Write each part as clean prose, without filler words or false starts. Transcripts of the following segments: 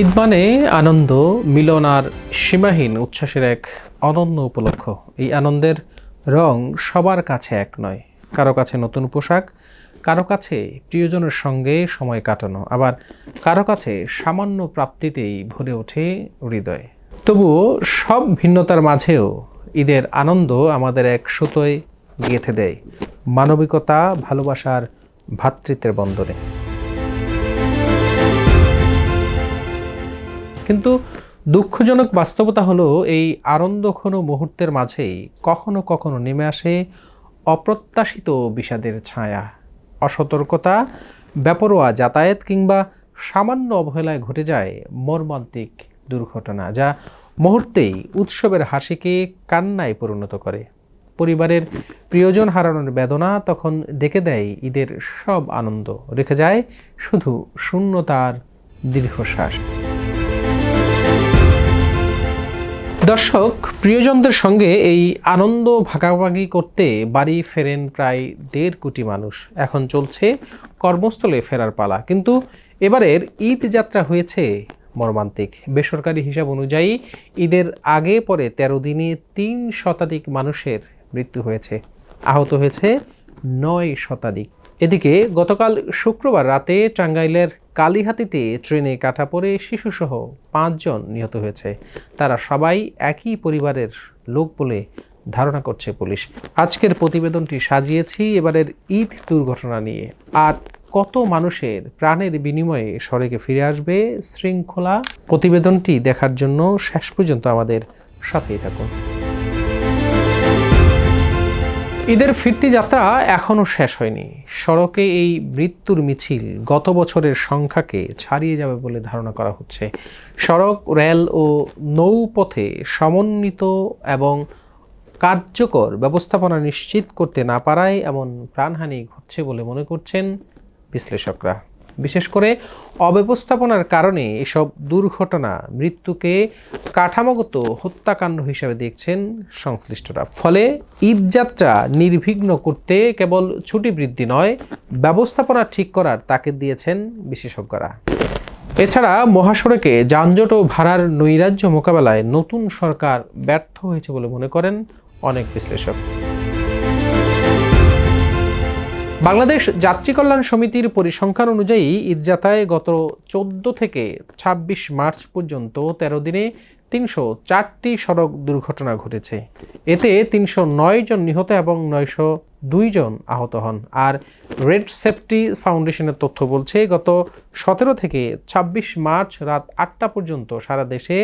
ঈদ মানে আনন্দ, মিলন আর সীমাহীন উচ্ছ্বাসের এক অনন্য উপলক্ষ। এই আনন্দের রং সবার কাছে এক নয়। কারো কাছে নতুন পোশাক, কারো কাছে প্রিয়জনের সঙ্গে সময় কাটানো, আবার কারো কাছে সামান্য প্রাপ্তিতেই ভরে ওঠে হৃদয়। তবুও সব ভিন্নতার মাঝেও ঈদের আনন্দ আমাদের এক সুতোয় গেঁথে দেয়, মানবিকতা, ভালোবাসার, ভ্রাতৃত্বের বন্ধনে। কিন্তু দুঃখজনক বাস্তবতা হলো, এই আনন্দঘন মুহূর্তের মাঝেই কখনো কখনো নেমে আসে অপ্রত্যাশিত বিষাদের ছায়া। অসতর্কতা, বেপরোয়া যাতায়াত কিংবা সামান্য অবহেলায় ঘটে যায় মর্মান্তিক দুর্ঘটনা, যা মুহূর্তেই উৎসবের হাসিকে কান্নায় পরিণত করে। পরিবারের প্রিয়জন হারানোর বেদনা তখন ডেকে দেয় ঈদের সব আনন্দ, রেখে যায় শুধু শূন্যতার দীর্ঘশ্বাস। দর্শক, প্রিয়জনদের সঙ্গে এই আনন্দ ভাগাভাগি করতে বাড়ি ফেরেন প্রায় 1.5 কোটি মানুষ। এখন চলছে কর্মস্থলে ফেরার পালা, কিন্তু এবারের ঈদ যাত্রা হয়েছে মর্মান্তিক। বেসরকারি হিসাব অনুযায়ী ঈদের আগে পরে 13 দিনে 3 শতাধিক মানুষের মৃত্যু হয়েছে, আহত হয়েছে 9 শতাধিক। এদিকে গতকাল শুক্রবার রাতে টাঙ্গাইলের কালিহাতীতে ট্রেনে কাটা পড়ে শিশুসহ 5 জন নিহত হয়েছে। তারা সবাই একই পরিবারের লোক বলে ধারণা করছে পুলিশ। আজকের প্রতিবেদনটি সাজিয়েছি এবারের ঈদ দুর্ঘটনা নিয়ে। আর কত মানুষের প্রাণের বিনিময়ে সড়কে ফিরে আসবে শৃঙ্খলা? প্রতিবেদনটি দেখার জন্য শেষ পর্যন্ত আমাদের সাথেই থাকুন। ঈদের ফিরতি যাত্রা এখনও শেষ হয়নি। সড়কে এই মৃত্যুর মিছিল গত বছরের সংখ্যাকে ছাড়িয়ে যাবে বলে ধারণা করা হচ্ছে। সড়ক, রেল ও নৌপথে সমন্বিত এবং কার্যকর ব্যবস্থাপনা নিশ্চিত করতে না পারায় এমন প্রাণহানি ঘটছে বলে মনে করছেন বিশ্লেষকরা। বিশেষ করে অব্যবস্থাপনার কারণে এসব দুর্ঘটনা মৃত্যুকে কাঠামোগত হত্যাকাণ্ড হিসেবে দেখছেন সংশ্লিষ্টরা। ফলে ঈদযাত্রা নির্বিঘ্ন করতে কেবল ছুটি বৃদ্ধি নয়, ব্যবস্থাপনা ঠিক করার তাগিদ দিয়েছেন বিশেষজ্ঞরা। এছাড়া মহাসড়কে যানজট ও ভাড়ার নৈরাজ্য মোকাবেলায় নতুন সরকার ব্যর্থ হয়েছে বলে মনে করেন অনেক বিশ্লেষক। বাংলাদেশ যাত্রী কল্যাণ সমিতির পরিসংখ্যান অনুযায়ী ঈদযাত্রায় গত 14 থেকে 26 মার্চ পর্যন্ত 13 দিনে 304টি সড়ক দুর্ঘটনা ঘটেছে। এতে 309 জন নিহত এবং 902 জন আহত হন। আর রেড সেফটি ফাউন্ডেশনের তথ্য বলছে, গত 17 থেকে 26 মার্চ রাত 8টা পর্যন্ত সারা দেশে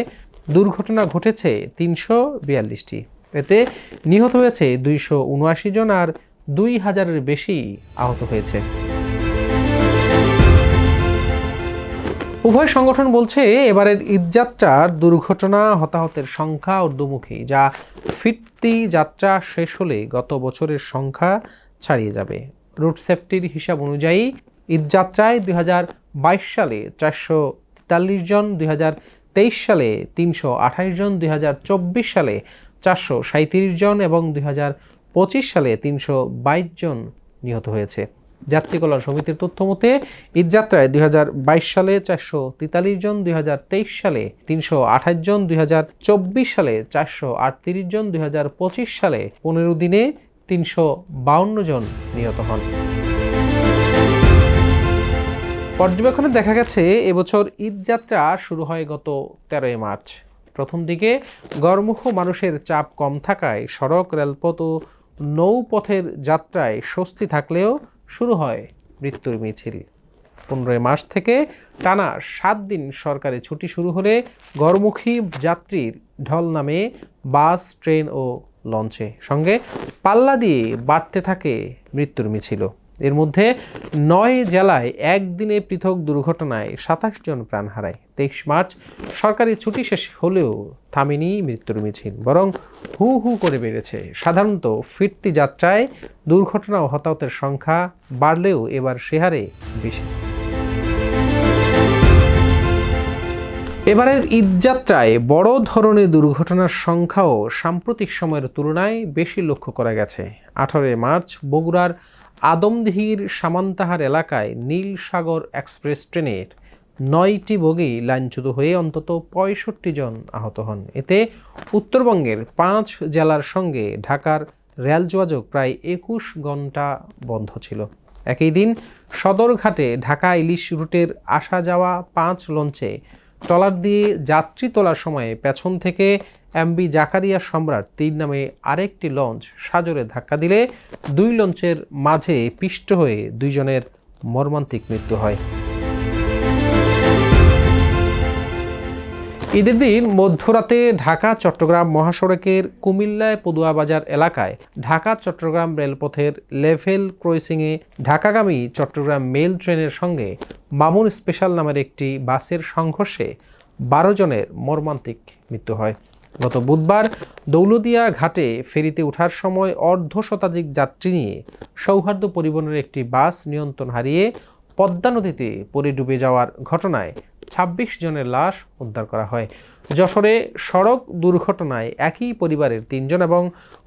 দুর্ঘটনা ঘটেছে 342টি। এতে নিহত হয়েছে 279 জন আর 2000-এর বেশি আহত হয়েছে। উভয় সংগঠন বলছে, এবারের ঈদযাত্রার দুর্ঘটনা হতাহতের সংখ্যা ঊর্ধ্বমুখী, যা ফিরতি যাত্রা শেষ হলে গত বছরের সংখ্যা ছাড়িয়ে যাবে। রোড সেফটির হিসাব অনুযায়ী ঈদযাত্রায় 2022 সালে 443 জন, 2023 সালে 328 জন, 2024 সালে 437 জন এবং 2025 সালে 322 জন নিহত হয়েছে। যাত্রী কল্যাণ সমিতির তথ্য মতে ঈদযাত্রায় 2022 সালে 443 জন, 2023 সালে 328 জন, 2024 সালে 438 জন, 2025 সালে 15 দিনে 352 জন নিহত হন। পর্যবেক্ষণে দেখা গেছে, এবছর ঈদযাত্রা শুরু হয় গত 13 মার্চ। প্রথম দিকে গড়মুখ মানুষের চাপ কম থাকায় সড়ক, রেলপথ ও নৌপথের যাত্রায় স্বস্তি থাকলেও শুরু হয় মৃত্যুর মিছিল। 15 মার্চ থেকে টানা 7 দিন সরকারি ছুটি শুরু হলে গড়মুখী যাত্রীর ঢল নামে বাস, ট্রেন ও লঞ্চে। সঙ্গে পাল্লা দিয়ে বাড়তে থাকে মৃত্যুর মিছিল। এর মধ্যে 9 জেলায় একদিনে পৃথক দুর্ঘটনায় 27 জন প্রাণ হারায়। 23 মার্চ সরকারি ছুটি শেষ হলেও থামেনি মৃত্যুর মিছিল, বরং হু হু করে বেড়েছে। সাধারণত ফিরতি যাত্রায় দুর্ঘটনা ও হতাহতের সংখ্যা বাড়লেও এবার সে হারে বেশি। এবারের ঈদযাত্রায় বড় ধরনের দুর্ঘটনার সংখ্যাও সাম্প্রতিক সময়ের তুলনায় বেশি লক্ষ্য করা গেছে। 18 মার্চ বগুড়ার আদমদীহির সামান্তাহার এলাকায় নীল সাগর এক্সপ্রেস ট্রেনের 9টি বগি লাইনচ্যুত হয়ে অন্তত 65 জন আহত হন। এতে উত্তরবঙ্গের 5 জেলার সঙ্গে ঢাকার রেল যোগাযোগ প্রায় 21 ঘন্টা বন্ধ ছিল। একই দিন সদরঘাটে ঢাকা ইলিশ রুটের আসা যাওয়া 5 লঞ্চে ট্রলার দিয়ে যাত্রী তোলার সময় পেছন থেকে এমবি জাকারিয়া সম্রাট 3 নামে আরেকটি লঞ্চ সাজরে ধাক্কা দিলে 2 লঞ্চের মাঝে পিষ্ট হয়ে 2 জনের মর্মান্তিক মৃত্যু হয়। ঈদের দিন মধ্যরাতে ঢাকা চট্টগ্রাম মহাসড়কের কুমিল্লায় পদুয়া বাজার এলাকায় ঢাকা চট্টগ্রাম রেলপথের লেভেল ক্রসিংয়ে ঢাকাগামী চট্টগ্রাম মেল ট্রেনের সঙ্গে মামুন স্পেশাল নামের একটি বাসের সংঘর্ষে 12 জনের মর্মান্তিক মৃত্যু হয়। গত বুধবার দৌলদিয়া ঘাটে ফেরিতে ওঠার সময় অর্ধশতাধিক যাত্রী নিয়ে সৌহার্দ্য পরিবহনের একটি বাস নিয়ন্ত্রণ হারিয়ে পদ্মা নদীতে পড়ে ডুবে যাওয়ার ঘটনায় 26 জনের লাশ উদ্ধার করা হয়। যশোরে সড়ক দুর্ঘটনায় একই পরিবারের 3 জন এবং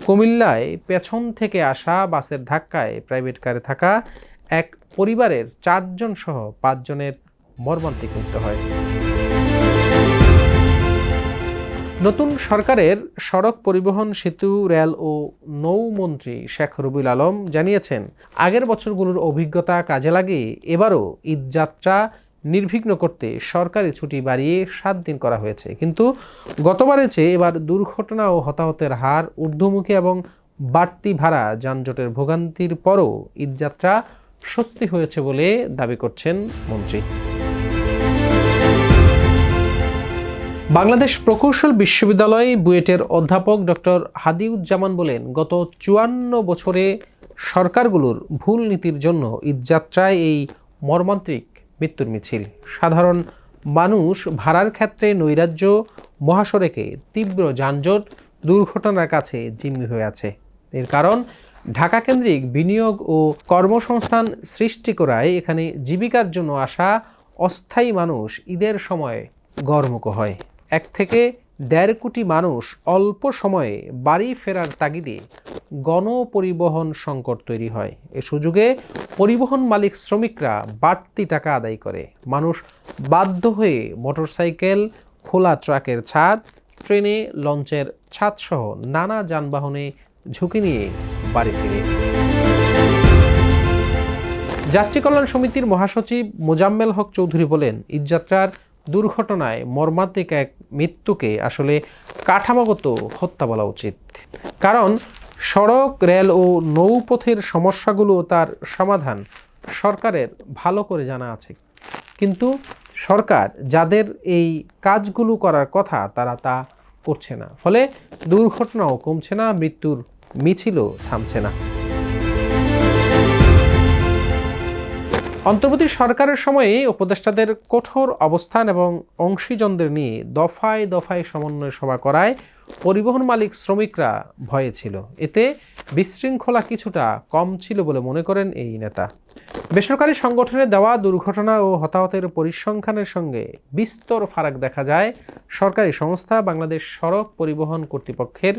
কুমিল্লায় পেছন থেকে আসা বাসের ধাক্কায় প্রাইভেট কারে থাকা এক পরিবারের 4 জন সহ 5 জনের মর্মান্তিক মৃত্যু হয়। নতুন সরকারের সড়ক পরিবহন সেতু রেল ও নৌমন্ত্রী শেখ রুবিউল আলম জানিয়েছেন, আগের বছরগুলোর অভিজ্ঞতা কাজে লাগিয়ে এবারও ঈদযাত্রা নির্বিঘ্ন করতে সরকারি ছুটি বাড়িয়ে 7 দিন করা হয়েছে। কিন্তু গতবারের চেয়ে এবার দুর্ঘটনা ও হতাহতের হার ঊর্ধ্বমুখী এবং বাড়তি ভাড়া যানজটের ভোগান্তির পরও ঈদযাত্রা সত্যি হয়েছে বলে দাবি করছেন মন্ত্রী। বাংলাদেশ প্রকৌশল বিশ্ববিদ্যালয় বুয়েটের অধ্যাপক ডক্টর হাদিউজ্জামান বলেন, গত 54 বছরে সরকারগুলোর ভুল নীতির জন্য ঈদযাত্রায় এই মর্মান্তিক মৃত্যুর মিছিল। সাধারণ মানুষ ভাড়ার ক্ষেত্রে নৈরাজ্য, মহাসড়কে তীব্র যানজট, দুর্ঘটনার কাছে জিম্মি হয়ে আছে। এর কারণ ঢাকা কেন্দ্রিক বিনিয়োগ ও কর্মসংস্থান সৃষ্টি করায় এখানে জীবিকার জন্য আসা অস্থায়ী মানুষ ঈদের সময় গড়মুখ হয়। 1 থেকে 1.5 কোটি মানুষ অল্প সময়ে বাড়ি ফেরার তাগিদে গণপরিবহন সংকট তৈরি হয়। এ সুযোগে পরিবহন মালিক শ্রমিকরা বাড়তি টাকা আদায় করে। মানুষ বাধ্য হয়ে মোটরসাইকেল, খোলা ট্রাকের ছাদ, ট্রেনে, লঞ্চের ছাদসহ নানা যানবাহনে ঝুঁকি নিয়ে বাড়ি ফিরে। যাত্রী কল্যাণ সমিতির মহাসচিব মোজাম্মেল হক চৌধুরী বলেন, ঈদযাত্রার দুর্ঘটনায় মর্মান্তিক এক মৃত্যুকে আসলে কাঠামোগত হত্যা বলা উচিত। কারণ সড়ক, রেল ও নৌপথের সমস্যাগুলো তার সমাধান সরকারের ভালো করে জানা আছে, কিন্তু সরকার যাদের এই কাজগুলো করার কথা তারা তা করছে না। ফলে দুর্ঘটনাও কমছে না, মৃত্যুর মিছিলও থামছে না। অন্তর্বর্তী সরকারের সময়ে উপদেষ্টাদের কঠোর অবস্থান এবং অংশীজনদের নিয়ে দফায় দফায় সমন্বয় সভা করায় পরিবহন মালিক শ্রমিকরা ভয়ে ছিল। এতে বিশৃঙ্খলা কিছুটা কম ছিল বলে মনে করেন এই নেতা। বেসরকারি সংগঠনের দেওয়া দুর্ঘটনা ও হতাহতের পরিসংখ্যানের সঙ্গে বিস্তর ফারাক দেখা যায় সরকারি সংস্থা বাংলাদেশ সড়ক পরিবহন কর্তৃপক্ষের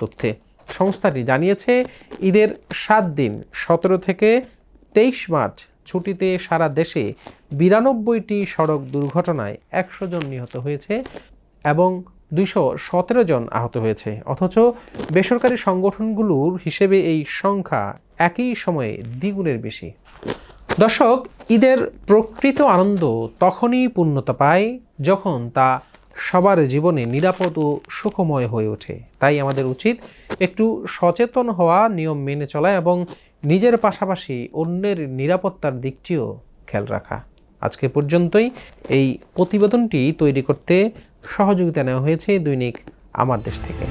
তথ্যে। সংস্থাটি জানিয়েছে, ঈদের 7 দিন 17 থেকে 23 মার্চ ছুটিতে সারা দেশে 92টি সড়ক দুর্ঘটনায় 100 জন নিহত হয়েছে এবং 217 জন আহত হয়েছে। অথচ বেসরকারি সংগঠনগুলোর হিসেবে এই সংখ্যা একই সময়ে দ্বিগুণের বেশি। দর্শক, ঈদের প্রকৃত আনন্দ তখনই পূর্ণতা পায় যখন তা সবার জীবনে নিরাপদ ও সুখময় হয়ে ওঠে। তাই আমাদের উচিত একটু সচেতন হওয়া, নিয়ম মেনে চলা এবং নিজের পাশাপাশি অন্যের নিরাপত্তার দিকটিও খেয়াল রাখা। আজকে পর্যন্তই। এই প্রতিবেদনটি তৈরি করতে সহযোগিতা নেওয়া হয়েছে দৈনিক আমার দেশ থেকে।